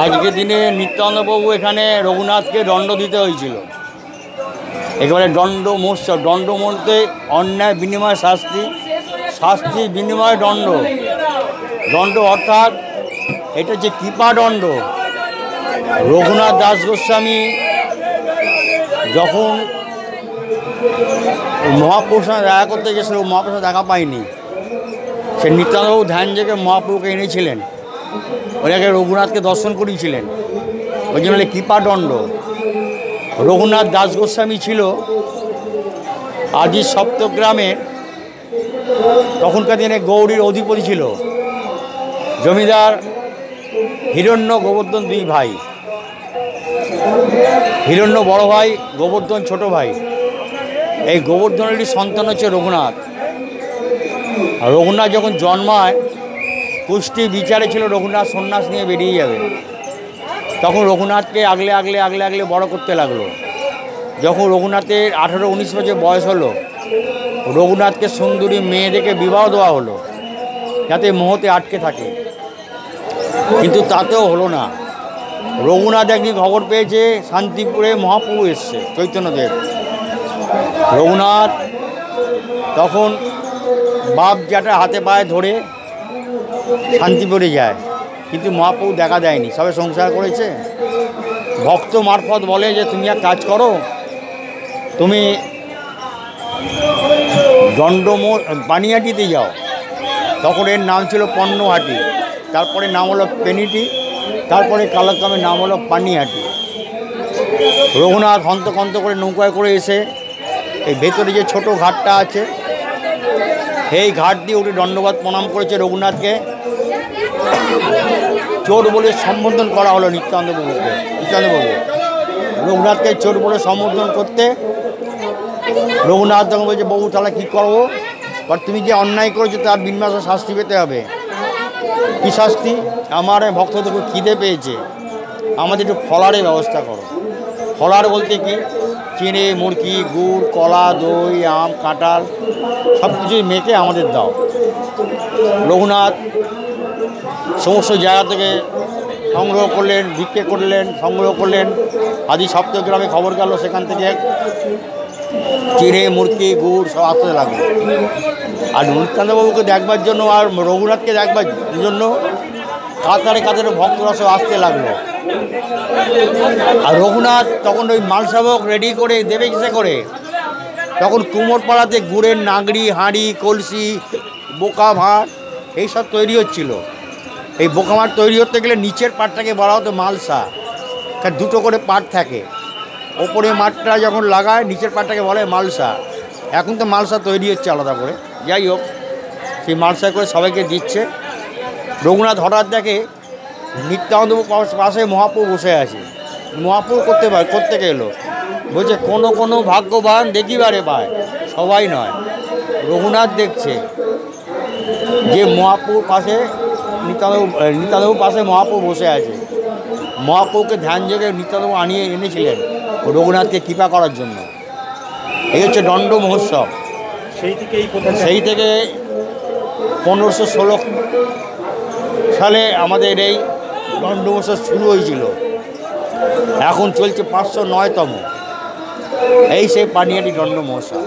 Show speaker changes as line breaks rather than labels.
আজকের দিনে নিত্যানন্দবাবু এখানে রঘুনাথকে দণ্ড দিতে হয়েছিল। একেবারে দণ্ড মহোৎসব। দণ্ড বলতে অন্যায় বিনিময় শাস্তি, শাস্তির বিনিময় দণ্ড। দণ্ড অর্থাৎ এটা যে কৃপা দণ্ড। রঘুনাথ দাস গোস্বামী যখন মহাপুরুষ দেখা করতে গেছিল, মহাপুরুষ দেখা পায়নি, সে নিত্যানন্দবাবু ধ্যান জেগে মহাপ্রভুকে এনেছিলেন, ওনাকে রঘুনাথকে দর্শন করিয়েছিলেন। ওই জন্য কৃপা দণ্ড। রঘুনাথ দাস গোস্বামী ছিল আজি সপ্তগ্রামের, তখনকার দিনে গৌরীর অধিপতি ছিল। জমিদার হিরণ্য গোবর্ধন দুই ভাই, হিরণ্য বড় ভাই, গোবর্ধন ছোট ভাই। এই গোবর্ধনেরই সন্তান হচ্ছে রঘুনাথ। আর রঘুনাথ যখন জন্মায়, কুষ্টি বিচারে ছিল রঘুনাথ সন্ন্যাস নিয়ে বেরিয়ে যাবে। তখন রঘুনাথকে আগলে আগলে আগলে আগলে বড় করতে লাগলো। যখন রঘুনাথের 18-19 বছর বয়স হলো, রঘুনাথকে সুন্দরী মেয়ে দেখে বিবাহ দেওয়া হলো, যাতে মোহতে আটকে থাকে। কিন্তু তাতেও হলো না। রঘুনাথ একদিন খবর পেয়েছে শান্তিপুরে মহাপ্রভু এসছে, চৈতন্যদেব। রঘুনাথ তখন বাপ জ্যাঠা হাতে পায়ে ধরে শান্তিপুরে যায়, কিন্তু মহাপ্রভু দেখা দেয়নি, সবে সংসার করেছে। ভক্ত মারফত বলে যে তুমি এক কাজ করো, তুমি পানিহাটিতে যাও। তখন এর নাম ছিল পণ্যহাটি, তারপরে নাম হলো পেনিটি, তারপরে কালক্রমে নাম হলো পানিহাটি। রঘুনাথ হন্তকন্ত করে নৌকায় করে এসে এই ভেতরে যে ছোট ঘাটটা আছে, এই ঘাট দিয়ে উঠে দণ্ডবাদ প্রণাম করেছে রঘুনাথকে। চোর বলে সম্বোধন করা হলো নিত্যানন্দবাবুকে। রঘুনাথকে চোর বলে সম্বোধন করতে রঘুনাথ তখন বলছে, বাবু তাহলে কী করবো? আর তুমি যে অন্যায় করেছো তার বিনিময়ে শাস্তি পেতে হবে। কী শাস্তি? আমার ভক্তদের খুব খিদে পেয়েছে, আমাদের একটু ফলারের ব্যবস্থা করো। ফলার বলতে কি? চিড়ে, মুরগি, গুড়, কলা, দই, আম, কাঁঠাল সব কিছুই মেখে আমাদের দাও। রঘুনাথ সমস্ত জায়গা থেকে সংগ্রহ করলেন, ভিক্ষে করলেন, সংগ্রহ করলেন। আদি সপ্তগ্রামে খবর গেল, সেখান থেকে চিড়ে, মুরগি, গুড় সব আসতে লাগলো। আর নিত্যানন্দবাবুকে দেখবার জন্য আর রঘুনাথকে দেখবার জন্য কাতারে কাতারে ভক্তরা সব আসতে লাগলো। আর রঘুনাথ তখন ওই মালসাবক রেডি করে দেবে কিসে করে? তখন কুমোরপাড়াতে গুড়ের নাগড়ি, হাঁড়ি, কলসি, বোকা ভাঁড় এইসব তৈরি হচ্ছিল। এই বোকা ভাঁড় তৈরি হতে গেলে নিচের পাটটাকে বলা হতো মালসা, কারণ দুটো করে পাট থাকে। ওপরে মাঠটা যখন লাগায়, নিচের পাটটাকে বলে মালসা। এখন তো মালসা তৈরি হচ্ছে আলাদা করে। যাই হোক, সেই মালসা করে সবাইকে দিচ্ছে। রঘুনাথ হঠাৎ দেখে নিত্যানন্দবাবু পাশে মহাপ্রভু বসে আছে। মহাপ্রভু করতে গেলো, বলছে কোনো ভাগ্যবান দেখিবারে পায়, সবাই নয়। রঘুনাথ দেখছে যে মহাপ্রভুর পাশে নিত্যানন্দবাবুর পাশে মহাপ্রভু বসে আছে। মহাপ্রভুকে ধ্যান জেগে নিত্যানন্দবাবু আনিয়ে এনেছিলেন রঘুনাথকে কৃপা করার জন্য। এই হচ্ছে দণ্ড মহোৎসব। সেই থেকে 1516 সালে আমাদের এই দণ্ড মহোৎসব শুরু হয়েছিল। এখন চলছে 509তম। এই সেই পানিহাটি দণ্ড মহোৎসব।